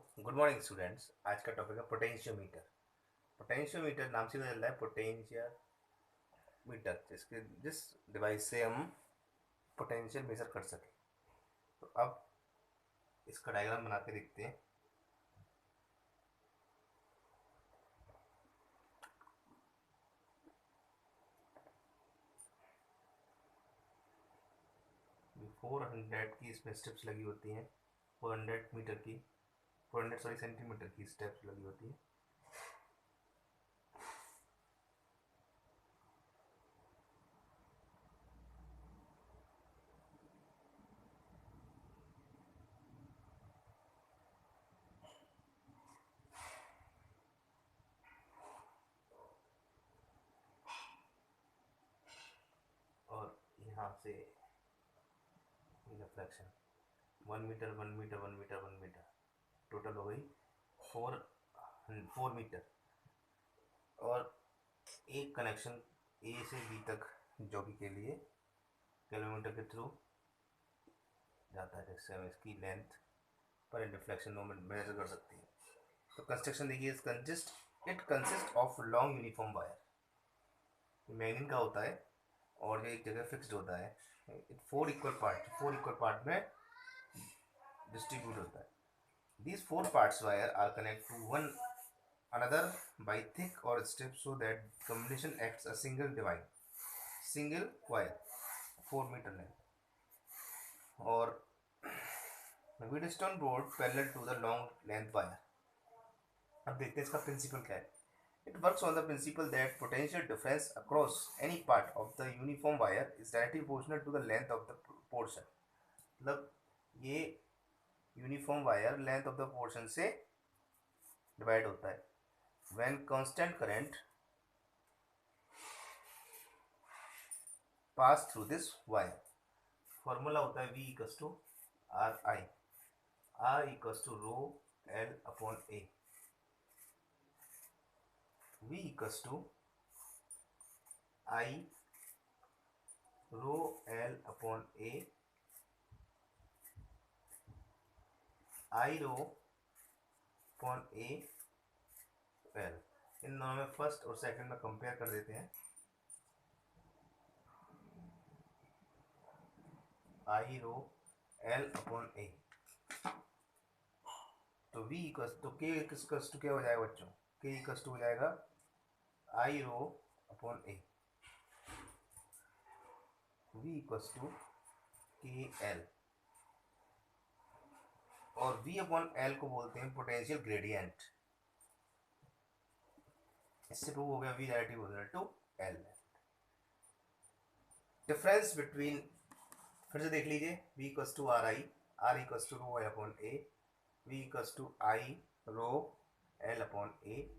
Good morning students. आज का topic है पोटेंशियोमीटर। पोटेंशियोमीटर नाम से पता चल रहा है पोटेंशियोमीटर, जिस डिवाइस से हम पोटेंशियल मेजर कर सकें। तो अब इसका डायग्राम बना के देखते हैं। ये 400 की इसमें स्टेप्स लगी होती हैं। 400 मीटर की 400 सेंटीमीटर की स्टेप्स लगी होती हैं। और यहाँ से reflection 1 metre 1 metre 1 metre 1 metre total हो गई 4 मीटर। और एक कनेक्शन ए से बी तक जो कि के लिए किलोमीटर के थ्रू जाता है, जिससे हम इसकी लेंथ पर डिफ्लेक्शन मोमेंट मेजर कर सकते हैं। तो कंस्ट्रक्शन देखिए, it consist of long uniform wire. मैग्नीन का होता है और ये एक जगह फिक्स्ड होता है। फोर इक्वल पार्ट में डिस्ट्रीब्यूट होता है। These four parts wire are connected to one another by thick or strip so that combination acts a single wire 4 meter length or Wheatstone board parallel to the long length wire. अब देखते हैं इसका principal क्या है। It works on the principle that potential difference across any part of the uniform wire is directly proportional to the length of the portion. मतलब ये uniform wire length of the portion से divide होता है। When constant current pass through this wire, formula होता है V equals to R I, R equals to rho L upon A. V equals to I rho L upon A, I rho upon A L. इन दोनों में first और second में compare कर देते हैं। आई रो एल अपॉन ए, तो V equals तो K इक्वल्स टू क्या हो जाएगा बच्चों? K इक्वल्स टू हो जाएगा I rho upon A. V equals to K L, और V अपॉन एल को बोलते हैं पोटेंशियल ग्रेडियंट। इससे प्रूव हो गया V directly equal to L. Difference between, फिर से देख लीजिए, V equals to R I, R equals to rho L upon A, V equals to I rho L upon A.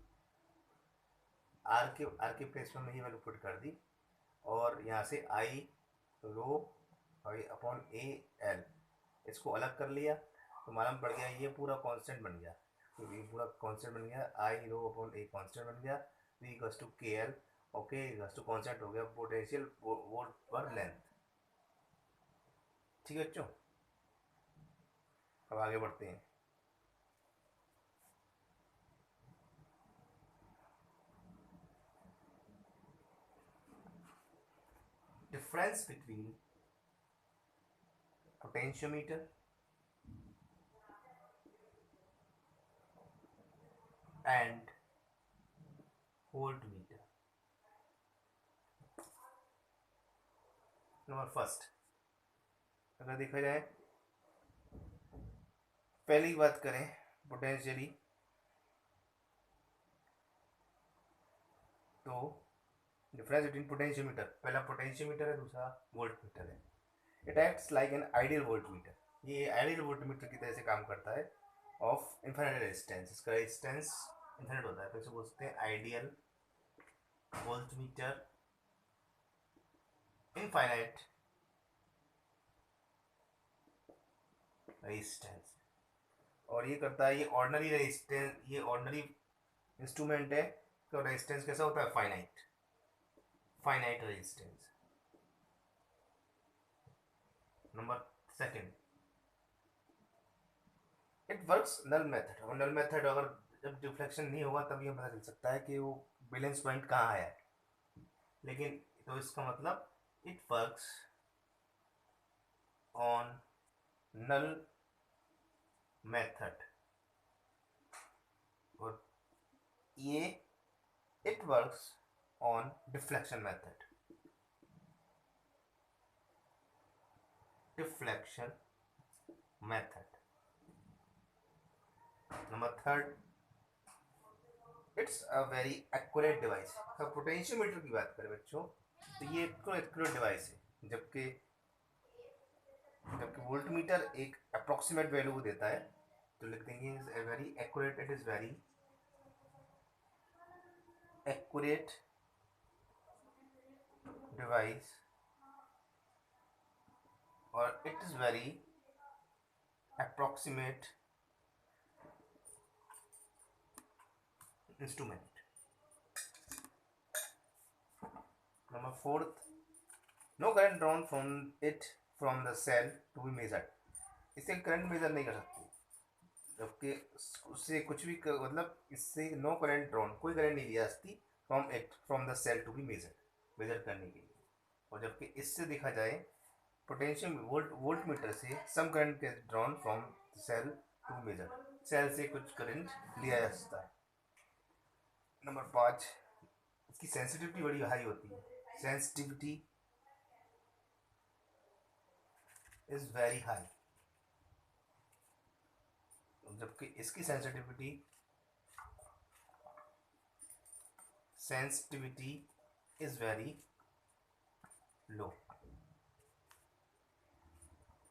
R के place में मैंने वैल्यू पुट कर दी, और यहाँ से आई रो अपॉन ए एल, इसको अलग कर लिया तो मालूम पड़ गया ये पूरा कांस्टेंट बन गया। तो ये पूरा कांस्टेंट बन गया, आई रो अपॉन ए कांस्टेंट बन गया, V equals to K L, और के इक्वल्स टू कांस्टेंट हो गया पोटेंशियल वोल्ट पर लेंथ। ठीक है बच्चों, अब आगे बढ़ते हैं। Difference between potentiometer and voltmeter. Number first, अगर देखा जाए, पहली बात करें पोटेंशियली, तो डिफरेंस बिटवीन पोटेंशियोमीटर, पहला पोटेंशियोमीटर है, दूसरा वोल्टमीटर है। It acts like an ideal voltmeter, ये आइडियल वोल्टमीटर की तरह से काम करता है, ऑफ इन्फिनिट रेजिस्टेंस। इसका रेजिस्टेंस इन्फिनिट होता है, तो इसे बोलते हैं आइडियल वोल्टमीटर, इनफाइनाइट रेजिस्टेंस। और ये करता है, ये ऑर्डिनरी रेजिस्टेंस, ये ऑर्डिनरी इंस्ट्रूमेंट है, तो रेजिस्टेंस कैसा होता है? Finite resistance. Number second, it works null method, और नल मेथड अगर जब डिफ्लेक्शन नहीं होगा तब ये पता चल सकता है कि वो बैलेंस पॉइंट कहाँ है। लेकिन तो इसका मतलब it works on null method, और ये it works on deflection method. Deflection method. Number third, it's a very accurate device. Potentiometer की बात करें बच्चों तो ये एक एक्यूरेट डिवाइस है, जबकि जबकि वोल्टमीटर एक अप्रोक्सीमेट वैल्यू को देता है। तो लिख देंगे is very accurate, it is very accurate device, और it is very approximate instrument. Number fourth, no current drawn from it from the cell to be measured. इससे करंट मेजर नहीं कर सकते, जबकि उससे कुछ भी मतलब इससे नो करंट ड्रॉन, कोई करंट नहीं लिया जाती from it from the cell to be measure, measure करने के लिए। और जबकि इससे देखा जाए पोटेंशियल वोल्ट मीटर से सम करंट के drawn from cell to measure, cell से कुछ करंट लिया जा सकता है। नंबर 5, इसकी सेंसिटिविटी बड़ी हाई होती है। सेंसिटिविटी इज वेरी हाई, जबकि इसकी सेंसिटिविटी इज वेरी लो।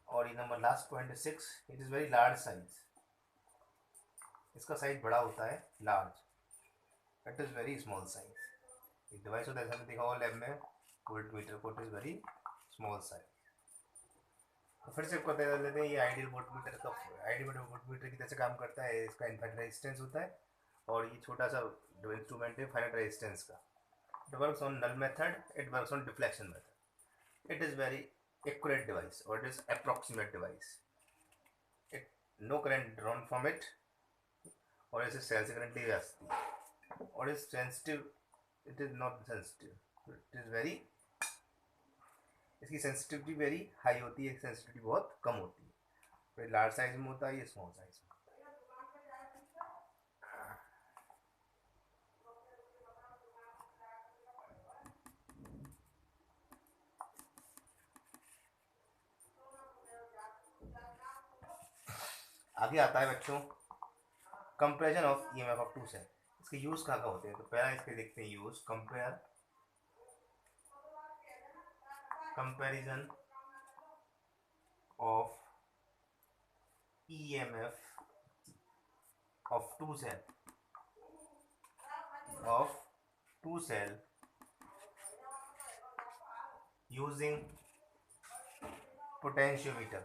और ये नंबर लास्ट पॉइंट है 6, it is very large size. इसका साइज बड़ा होता है, large. It is very small size. एक डिवाइस होता है जैसे देखा होगा लैब में वोल्ट मीटर को, it is very small size. तो फिर से पता कर लेते हैं ये आइडियल वोल्ट मीटर का, आइडियल वोल्ट मीटर की तरह से काम करता है। इसका इनफाइनाइट रेजिस्टेंस होता है, और ये छोटा सा जो इंस्ट्रूमेंट है फाइनाइट रेजिस्टेंस का। It works on null method, it works on deflection method. It is very accurate device, और it is approximate device. It no current drawn from it, और इसे सेल से करंट ली जा सकती है। और is sensitive, it is not sensitive, it is very, इसकी sensitivity very high होती है, सेंसिटिविटी बहुत कम होती है। लार्ज साइज में होता है, ये स्मॉल साइज में। आगे आता है बच्चों comparison of EMF of two cell. इसके यूज कहाँ कहाँ होते हैं, तो पहला इसके देखते हैं use. Comparison of EMF of two cell using potentiometer।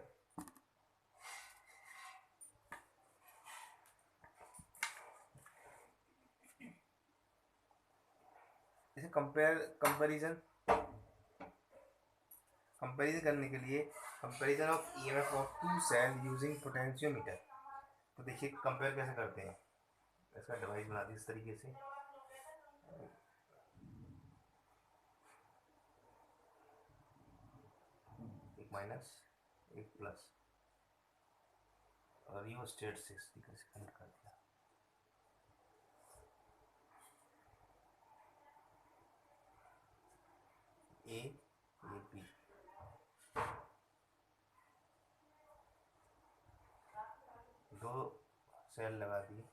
इसे कंपैरिजन करने के लिए comparison of EMF of two cell using potentiometer. तो देखिए कंपेयर कैसे करते हैं। इसका डिवाइस बना दी इस तरीके से, एक माइनस एक प्लस, और रियो स्टेट से इस तरीके से कनेक्ट कर दिया। ए बी, दो सेल लगा दिए।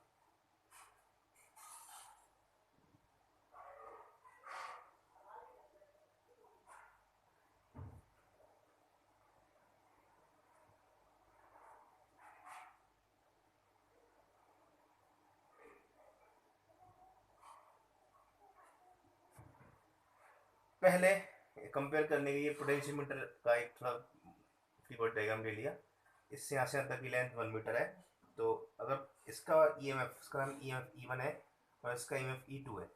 पहले कंपेयर करने के लिए पोटेंशियोमीटर का एक थोड़ा फ्रीबॉडी डायग्राम ले लिया। इससे यहाँ से यहाँ तक की लेंथ 1 मीटर है। तो अगर इसका ईएमएफ, इसका नाम ईएमएफ E1 है और इसका ईएमएफ E2 है,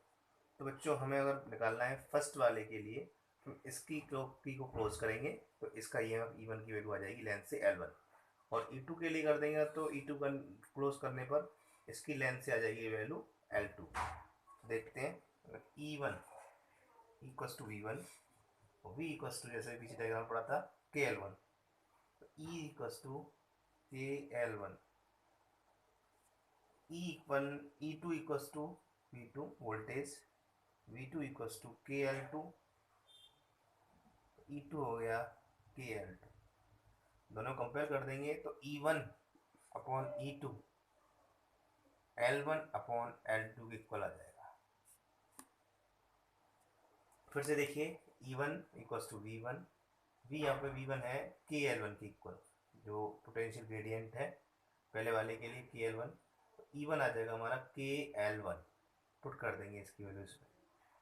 तो बच्चों हमें अगर निकालना है फर्स्ट वाले के लिए, हम इसकी को क्लोज करेंगे तो इसका ईएमएफ E1 की वैल्यू आ जाएगी लेंथ से L1, और E2 के लिए कर देंगे तो E2 का क्लोज करने पर इसकी लेंथ से आ जाएगी वैल्यू L2। देखते हैं E1 equals to V1, V equals to जैसे पीछे डायग्राम पड़ा था KL1, E equals to KL1, E2 equals to V2 voltage, V2 equals to KL2, E2 हो गया KL2। दोनों कंपेयर कर देंगे तो E1 upon E2 L1 upon L2 के इक्वल आ जाएगा। फिर से देखिए E1 equals to V1, V यहाँ पे V1 है KL1 के इक्वल, जो पोटेंशियल ग्रेडियंट है पहले वाले के लिए KL1, तो E1 आ जाएगा हमारा KL1, पुट कर देंगे इसकी वैल्यू इसमें।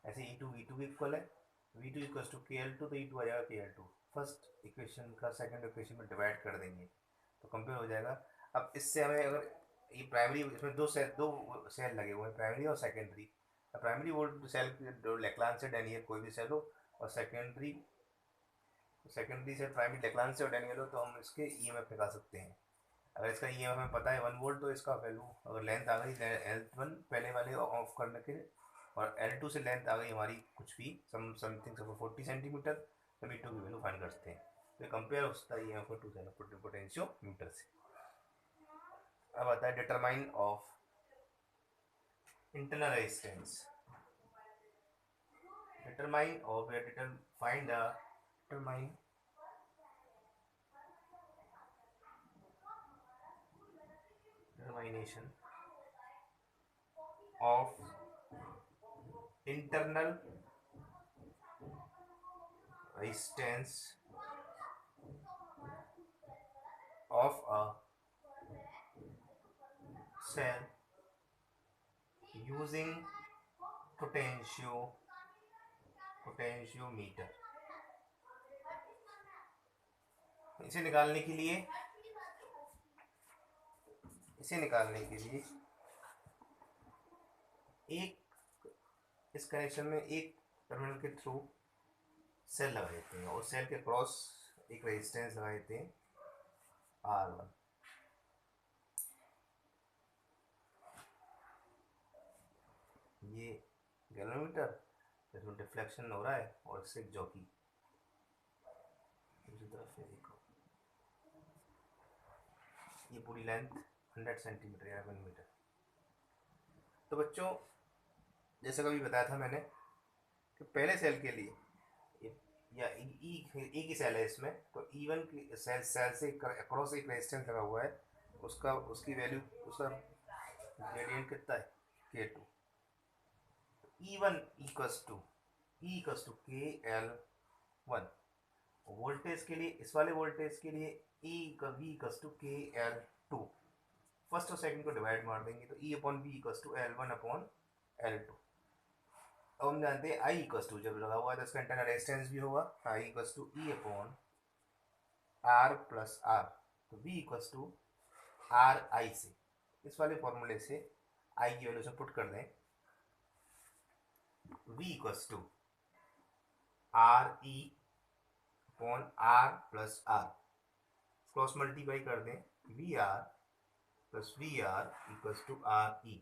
ऐसे E2 V2 के इक्वल है, V2 इक्वस टू KL2, तो E2 आ जाएगा KL2। फर्स्ट इक्वेशन का सेकंड इक्वेशन में डिवाइड कर देंगे तो कंपेयर हो जाएगा। अब इससे हमें अगर ये प्राइमरी, इसमें दो सेल लगे हुए हैं, प्राइमरी और सेकेंडरी। प्राइमरी वोल्ट सेल लेक्लान से डेनियल कोई भी सेल हो, और सेकेंडरी से प्राइमरी लेक्लान से और डेनियल हो, तो हम इसके ईएमएफ निकाल सकते हैं। अगर इसका ईएमएफ हमें पता है 1 वोल्ट, तो इसका वैल्यू अगर लेंथ आ गई L1 पहले वाले ऑफ करने के, और L2 से लेंथ आ गई हमारी कुछ भी समथिंग 40 सेंटीमीटर, तो V2 की वैल्यू फाइंड करते हैं। तो कंपेयर होता है ईएमएफ को 2 पोटेंशियोमीटर से। अब आता है determine of internal resistance. Determine or we are find the determination of internal resistance of a cell using potentiometer. इसे निकालने के लिए एक इस कनेक्शन में एक टर्मिनल के थ्रू सेल लगा देते हैं, और सेल के क्रॉस एक रेजिस्टेंस लगा देते हैं R1। ये गैल्वेनोमीटर, इसमें डिफ्लेक्शन हो रहा है, और इससे जॉकी दूसरी तरफ से देखो, ये पूरी लेंथ 100 सेंटीमीटर या 1 मीटर। तो बच्चों जैसा कभी बताया था मैंने कि पहले सेल के लिए या एक ही सेल है इसमें, तो E1 की सेल से अक्रॉस एक रेजिस्टेंस लगा हुआ है, उसकी वैल्यू, उसका ग्रेडियंट कितना है K2। E1 equals to KL1। Voltage के लिए, इस वाले वोल्टेज के लिए V equals to KL2। First और सेकंड को डिवाइड मार देंगे तो E upon V equals to L1 upon L2। अब हम जानते हैं I इक्वस टू जब लगा हुआ है तो इसका इंटरनल रेजिस्टेंस भी होगा I equals to E upon R plus R, तो V इक्वस टू RI से, इस वाले फॉर्मूले से I की वैल्यू से पुट कर दें, V equals to RE upon R plus R, cross multiply कर दें, VR plus VR equals to RE।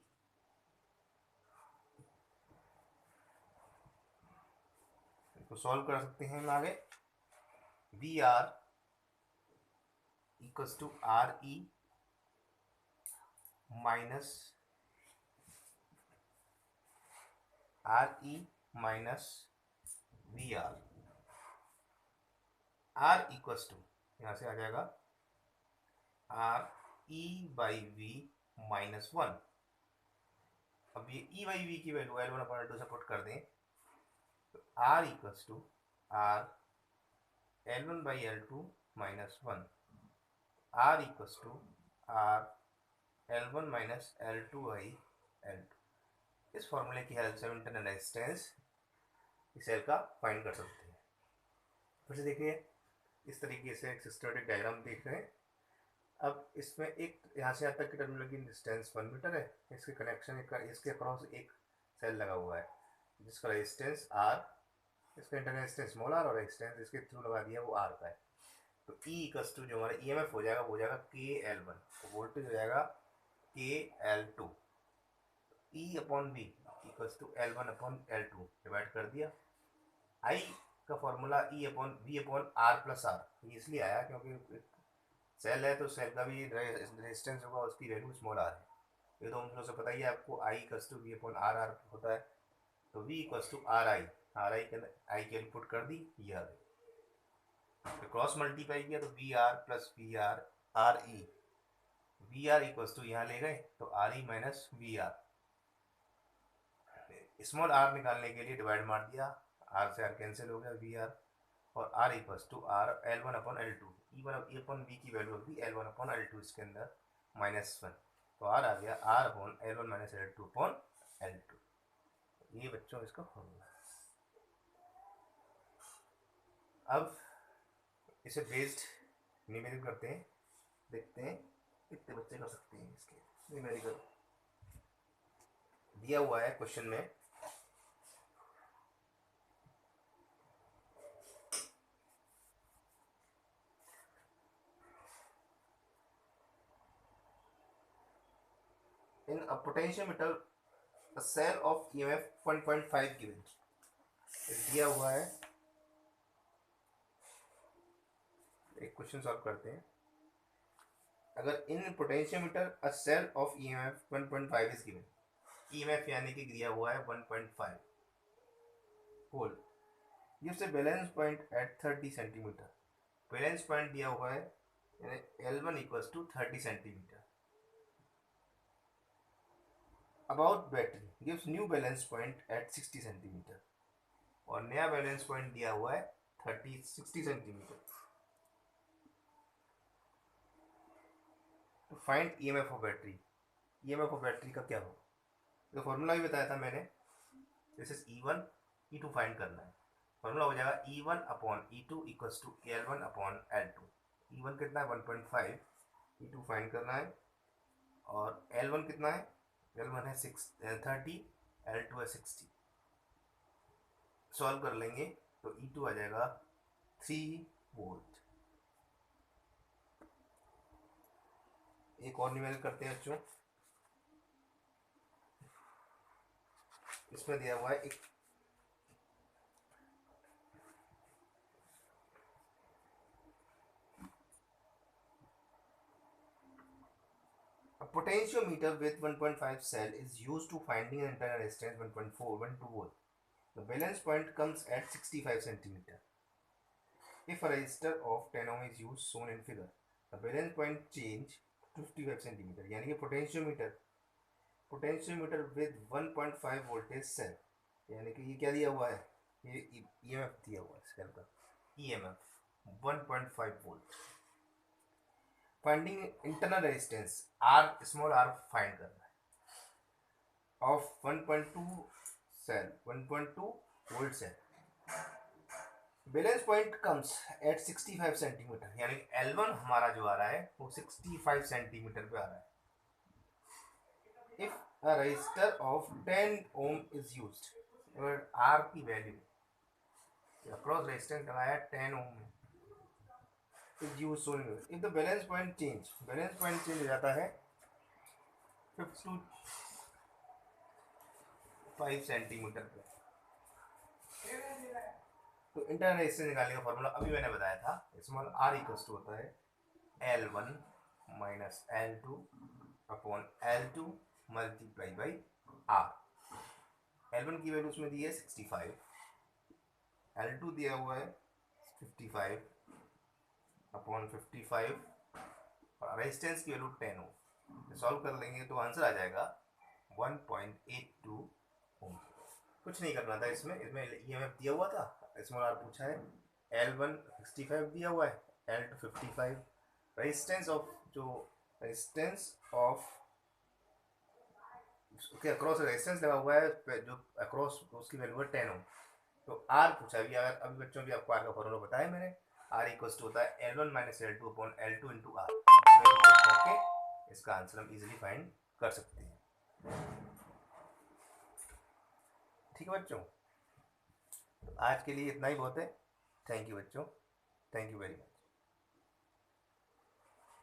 इसको सॉल्व कर सकते हैं हम आगे। VR equals to RE minus VR, R equals to यहाँ से आ जाएगा RE बाई V माइनस 1। अब ये E बाई V की वैल्यू L1 अपॉन L2 से पुट कर दें, तो R equals to R L1 by L2 minus 1, R equals to R L1 minus L2 by L2। इस फॉर्मूले की हेल्प से हम इंटरनल रेजिस्टेंस इस सेल का फाइंड कर सकते हैं। फिर से देखिए, इस तरीके से एक सिस्टमेटिक डायग्राम देख रहे हैं। अब इसमें एक यहाँ से यहाँ तक की टर्मिनल की डिस्टेंस 1 मीटर है, इसके कनेक्शन इसके अक्रॉस एक सेल लगा हुआ है जिसका रेजिस्टेंस R, इसका इंटरनल रेजिस्टेंस स्मॉल r, और रेजिस्टेंस इसके थ्रू लगा दिया वो R का है। तो ई इक्वल्स टू जो हमारा ई एम एफ हो जाएगा वो हो जाएगा के एल वन, तो वोल्टेज हो जाएगा K L two, E upon B equals to L one upon L two divide कर दिया। आई का formula E upon V upon R plus R, इसलिए आया क्योंकि सेल है तो सेल का भी रेजिस्टेंस होगा, उसकी वैल्यू स्मॉल आर है। ये तो हम लोग से पता ही है आपको, I equals to V upon R R होता है, तो V equals to R I के अंदर आई की वैल्यू पुट कर दी, ये आ गई, तो क्रॉस मल्टीप्लाई किया तो V R plus V R R E, V R equals to यहाँ ले गए तो R E minus V R, small R निकालने के लिए डिवाइड मार दिया, आर से आर कैंसिल हो गया, वी आर और R equals to R L one upon L two, E one E upon B की वैल्यू होगी L one upon L two, इसके अंदर माइनस वन, तो आर आ गया R upon L one minus L two upon L two, ये बच्चों इसका फॉर्मूला। अब इसे बेस्ड न्यूमेरिकल करते हैं, देखते हैं कितने बच्चे कर सकते हैं इसके न्यूमेरिकल। दिया हुआ है क्वेश्चन में in a potentiometer a cell of EMF 1.5 given, दिया हुआ है। एक क्वेश्चन सॉल्व करते हैं। अगर in potentiometer a cell of EMF 1.5 is given, EMF यानी कि दिया हुआ है 1.5 volt, gives a balance point at 30 centimetre, balance point दिया हुआ है यानी L1 equals to 30 centimetre, about battery gives new balance point at 60 centimetre, और नया बैलेंस पॉइंट दिया हुआ है 60 सेंटीमीटर। तो find EMF of battery, EMF of battery का क्या होगा, तो फॉर्मूला भी बताया था मैंने, this is E1 E2 find करना है, फॉर्मूला हो जाएगा E1 upon E2 equals to L1 upon L2, E1 कितना है 1.5, E2 फाइंड करना है, और L1 कितना है, L1 है 30, L2 है 60, सॉल्व कर लेंगे तो E2 आ जाएगा 3 वोल्ट। एक और न्यूमेरिकल करते हैं बच्चों, इसमें दिया हुआ है एक potentiometer with 1.5 cell is used to finding an internal resistance 1.412 volt. The balance point comes at 65 centimeter. If a resistor of 10 ohm is used shown in figure, the balance point change 55 centimeter. यानी कि potentiometer with 1.5 voltage cell, यानी कि ये क्या दिया हुआ है, ये EMF दिया हुआ है सेल का, EMF 1.5 volt, finding internal resistance r small r find करना है of 1.2 cell 1.2 volt cell, balance point comes at 65 centimetre, यानी L1 हमारा जो आ रहा है वो 65 सेंटीमीटर पे आ रहा है। If a resistor of 10 ohm is used, अगर आर की वैल्यू अक्रॉस रेजिस्टेंस लगाया 10 ओम में is used so if the balance point change हो जाता है 55 सेंटीमीटर पे, तो इंटरनल रेजिस्टेंस निकालने का फॉर्मूला अभी मैंने बताया था, स्मॉल r इक्वल्स टू होता है L1 minus L2 upon L2 multiply by R। L1 की वैल्यू उसमें दी है 65, L2 दिया हुआ है 55 अपॉन 55 और रेजिस्टेंस की वैल्यू 10 ओम, सॉल्व कर लेंगे तो आंसर आ जाएगा 1.82 ओम। कुछ नहीं करना था इसमें EMF दिया हुआ था, स्मॉल आर पूछा है, L1 65 दिया हुआ है, L2 55, रेजिस्टेंस ऑफ उसके अक्रॉस रेजिस्टेंस लगा हुआ है जो अक्रॉस उसकी वैल्यू है 10 ओम, तो आर पूछा भी, अगर अभी बच्चों भी आपको आर का फॉर्मूला बताया मैंने, आर इक्वल्स टू होता है L1 minus L2 upon L2 into are, करके इसका आंसर हम इजीली फाइंड कर सकते हैं। ठीक है बच्चों, तो आज के लिए इतना ही बहुत है। थैंक यू बच्चों, थैंक यू वेरी मच।